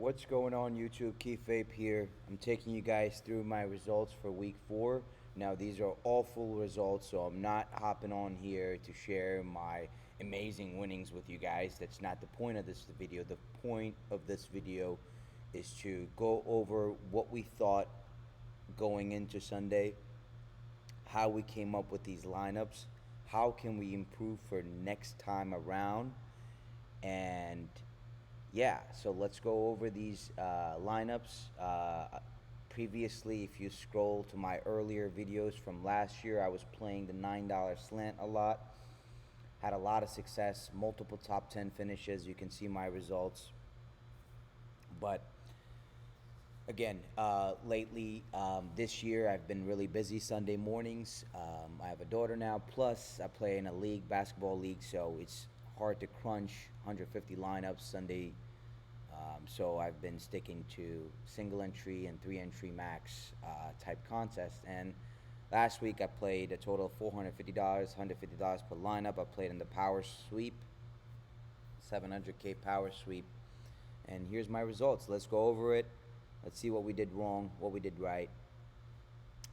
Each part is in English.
What's going on YouTube? Keith Vape here. I'm taking you guys through my results for week 4. Now these are all full results, so I'm not hopping on here to share my amazing winnings with you guys. That's not the point of this video. The point of this video is to go over what we thought going into Sunday, how we came up with these lineups, how can we improve for next time around, and yeah, so let's go over these lineups. Previously, if you scroll to my earlier videos from last year, I was playing the $9 slant a lot. Had a lot of success, multiple top 10 finishes. You can see my results. But again, lately, this year, I've been really busy Sunday mornings. I have a daughter now, plus I play in a league, basketball league, so it's hard to crunch 150 lineups Sunday. So I've been sticking to single entry and 3 entry max type contests. And last week I played a total of $450, $150 per lineup. I played in the power sweep, 700K power sweep. And here's my results. Let's go over it. Let's see what we did wrong, what we did right,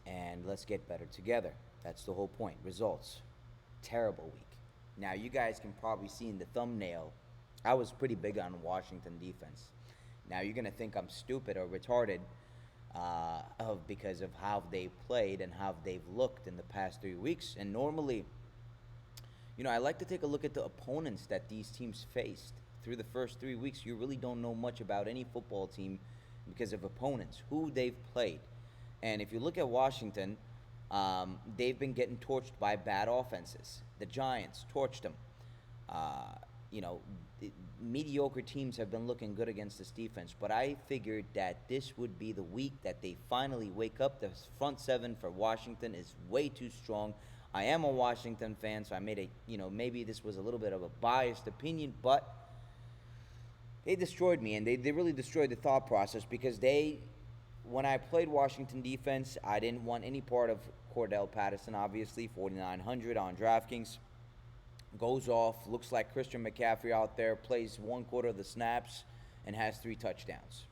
and let's get better together. That's the whole point. Results. Terrible week. Now, you guys can probably see in the thumbnail, I was pretty big on Washington defense. Now, you're going to think I'm stupid or retarded because of how they played and how they've looked in the past 3 weeks. And normally, I like to take a look at the opponents that these teams faced. Through the first 3 weeks, you really don't know much about any football team because of opponents, who they've played. And if you look at Washington, they've been getting torched by bad offenses. The Giants torched them. Mediocre teams have been looking good against this defense, but I figured that this would be the week that they finally wake up. The front seven for Washington is way too strong. I am a Washington fan, so I made maybe this was a little bit of a biased opinion, but they destroyed me, and they really destroyed the thought process because when I played Washington defense, I didn't want any part of Cordell Patterson, obviously, 4,900 on Draftkings. Goes off, looks like Christian McCaffrey out there, plays 1/4 of the snaps, and has 3 touchdowns.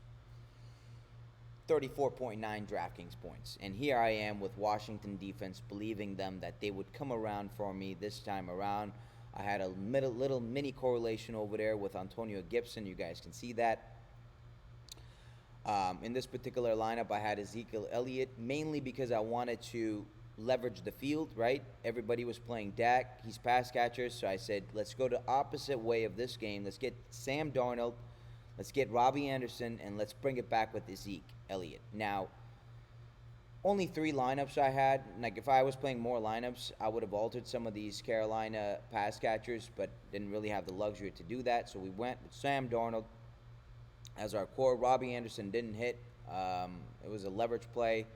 34.9 Draftkings points. And here I am with Washington defense, believing them that they would come around for me this time around. I had a little mini correlation over there with Antonio Gibson. You guys can see that. In this particular lineup, I had Ezekiel Elliott, mainly because I wanted to leverage the field, right? Everybody was playing Dak. He's pass catchers, so I said, let's go the opposite way of this game. Let's get Sam Darnold, let's get Robbie Anderson, and let's bring it back with Ezekiel Elliott. Now, only 3 lineups I had. Like, if I was playing more lineups, I would have altered some of these Carolina pass catchers, but didn't really have the luxury to do that, so we went with Sam Darnold as our core. Robbie Anderson didn't hit. It was a leverage play.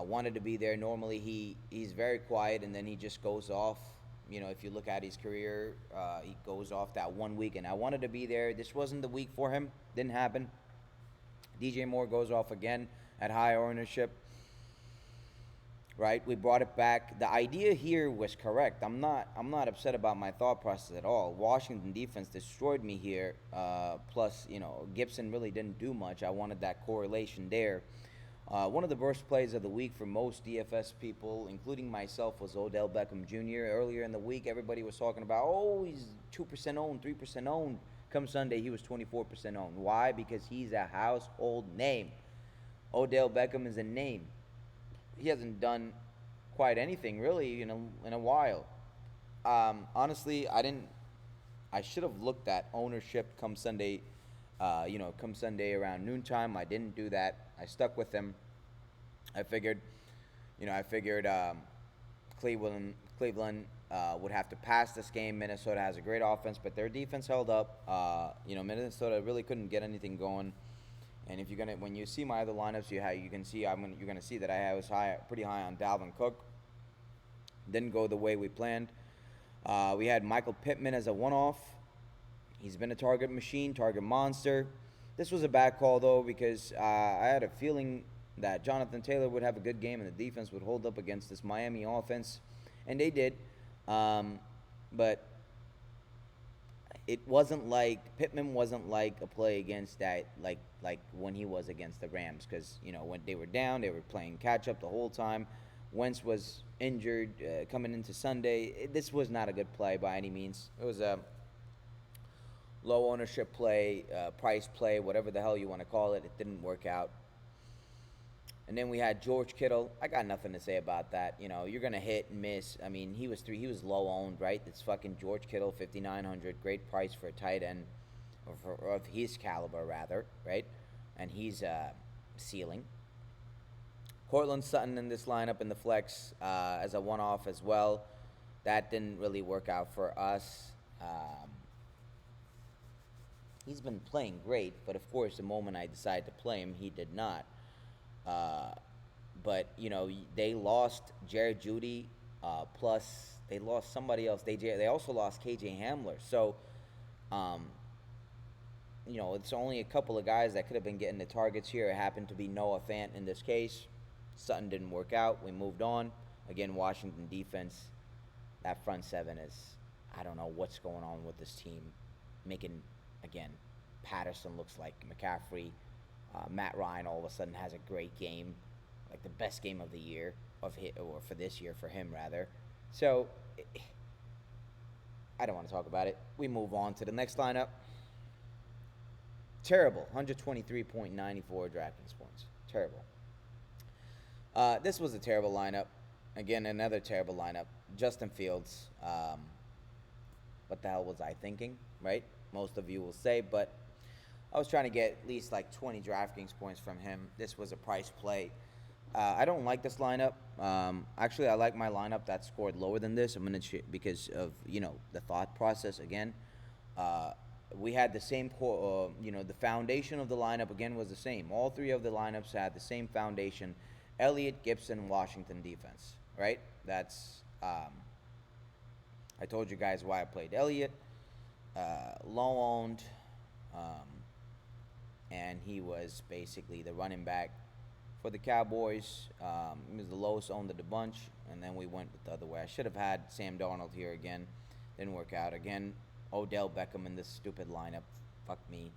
Wanted to be there. Normally he's very quiet, and then he just goes off. If you look at his career, he goes off that 1 week, and I wanted to be there. This wasn't the week for him. Didn't happen. DJ Moore goes off again at high ownership. Right? We brought it back. The idea here was correct. I'm not upset about my thought process at all. Washington defense destroyed me here. Plus, Gibson really didn't do much. I wanted that correlation there. One of the worst plays of the week for most DFS people, including myself, was Odell Beckham Jr. Earlier in the week, everybody was talking about, he's 2% owned, 3% owned. Come Sunday, he was 24% owned. Why? Because he's a household name. Odell Beckham is a name. He hasn't done quite anything, really, in a while. Honestly, I should have looked at ownership come Sunday. Come Sunday around noontime. I didn't do that. I stuck with him. I figured Cleveland would have to pass this game. Minnesota has a great offense, but their defense held up. Minnesota really couldn't get anything going. And when you see my other lineups, you're gonna see that I was pretty high on Dalvin Cook. Didn't go the way we planned. We had Michael Pittman as a one-off. He's been a target machine, target monster. This was a bad call, though, because I had a feeling that Jonathan Taylor would have a good game and the defense would hold up against this Miami offense, and they did. But it wasn't like Pittman wasn't like a play against that like when he was against the Rams, because when they were down they were playing catch up the whole time. Wentz was injured coming into Sunday. This was not a good play by any means. It was a low ownership play, price play, whatever the hell you want to call it. It didn't work out. And then we had George Kittle. I got nothing to say about that. You're gonna hit and miss. I mean, he was low owned, right? It's fucking George Kittle, 5,900, great price for a tight end, or of his caliber rather, right? And he's ceiling. Cortland Sutton in this lineup in the flex as a one-off as well. That didn't really work out for us. He's been playing great, but of course, the moment I decided to play him, he did not. But they lost Jared Judy, plus they lost somebody else. They also lost KJ Hamler. So, it's only a couple of guys that could have been getting the targets here. It happened to be Noah Fant in this case. Sutton didn't work out. We moved on. Again, Washington defense. That front seven is, I don't know what's going on with this team. Again, Patterson looks like McCaffrey. Matt Ryan all of a sudden has a great game, like the best game of the year or for this year for him rather. So I don't want to talk about it. We move on to the next lineup. Terrible, 123.94 DraftKings points. Terrible. This was a terrible lineup. Again, another terrible lineup. Justin Fields. What the hell was I thinking, right? Most of you will say, but I was trying to get at least like 20 DraftKings points from him. This was a price play. I don't like this lineup. Actually, I like my lineup that scored lower than this. I'm gonna because of the thought process again. We had the same core. The foundation of the lineup again was the same. All three of the lineups had the same foundation: Elliott, Gibson, Washington defense. Right? That's. I told you guys why I played Elliott. Low owned. And he was basically the running back for the Cowboys. He was the lowest owned of the bunch, and then we went the other way. I should have had Sam Darnold here again. Didn't work out. Again, Odell Beckham in this stupid lineup. Fuck me.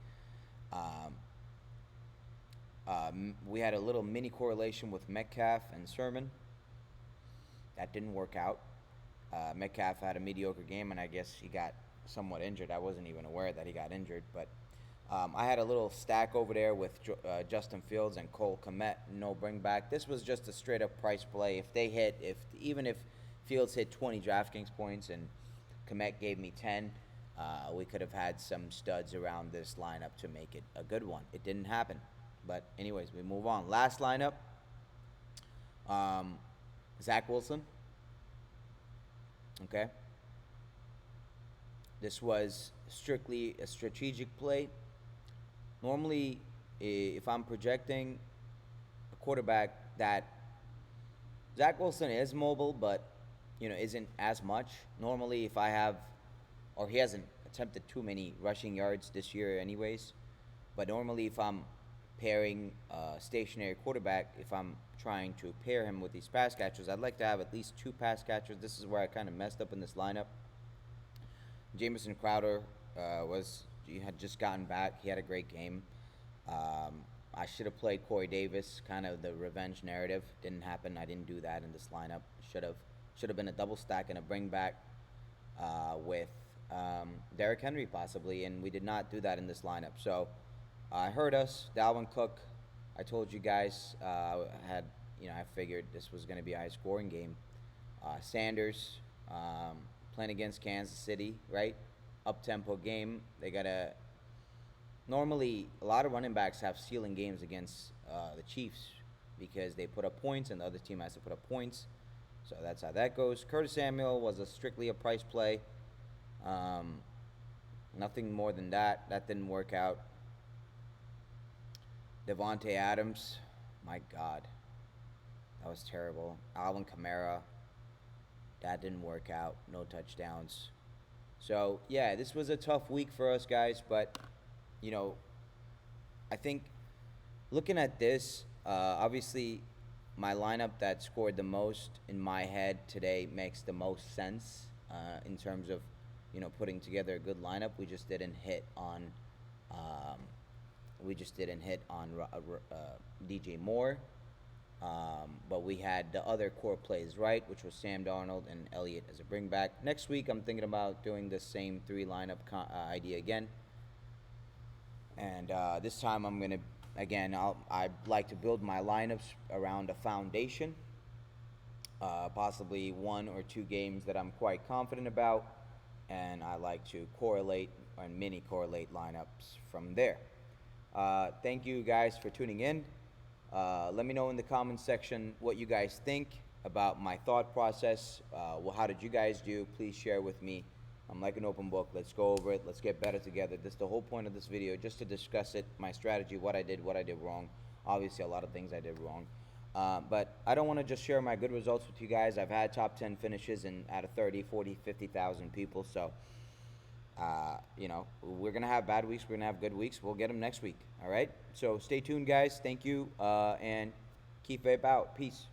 We had a little mini correlation with Metcalf and Sermon. That didn't work out. Metcalf had a mediocre game, and I guess he got somewhat injured. I wasn't even aware that he got injured, but I had a little stack over there with Justin Fields and Cole Kmet, no bring back. This was just a straight up price play. Even if Fields hit 20 DraftKings points and Kmet gave me 10, we could have had some studs around this lineup to make it a good one. It didn't happen. But anyways, we move on. Last lineup, Zach Wilson. Okay. This was strictly a strategic play. Normally, if I'm projecting a quarterback that Zach Wilson is mobile, but isn't as much. Normally, if I have, or he hasn't attempted too many rushing yards this year, anyways. But normally, if I'm pairing a stationary quarterback, if I'm trying to pair him with these pass catchers, I'd like to have at least 2 pass catchers. This is where I kind of messed up in this lineup. Jamison Crowder he had just gotten back. He had a great game. I should have played Corey Davis, kind of the revenge narrative. Didn't happen. I didn't do that in this lineup. Should have been a double stack and a bring back with Derrick Henry possibly, and we did not do that in this lineup. So I heard us. Dalvin Cook. I told you guys I figured this was going to be a high scoring game. Sanders. Playing against Kansas City, right? Up-tempo game. Normally, a lot of running backs have ceiling games against the Chiefs because they put up points and the other team has to put up points. So that's how that goes. Curtis Samuel was strictly a price play. Nothing more than that. That didn't work out. Devontae Adams, my God. That was terrible. Alvin Kamara. That didn't work out. No touchdowns. So, yeah, this was a tough week for us, guys. But, I think looking at this, obviously my lineup that scored the most in my head today makes the most sense in terms of, putting together a good lineup. We just didn't hit on um, DJ Moore. But we had the other core plays right, which was Sam Darnold and Elliott as a bring back. Next week, I'm thinking about doing the same three lineup idea again. And this time, I'm gonna I'd like to build my lineups around a foundation, possibly one or two games that I'm quite confident about, and I like to correlate and mini correlate lineups from there. Thank you guys for tuning in. Let me know in the comments section what you guys think about my thought process. How did you guys do? Please share with me. I'm like an open book. Let's go over it. Let's get better together. This is the whole point of this video, just to discuss it, my strategy, what I did wrong. Obviously, a lot of things I did wrong. But I don't want to just share my good results with you guys. I've had top 10 finishes out of 30, 40, 50,000 people. So, we're going to have bad weeks. We're going to have good weeks. We'll get them next week. All right? So stay tuned, guys. Thank you. And keep vape out. Peace.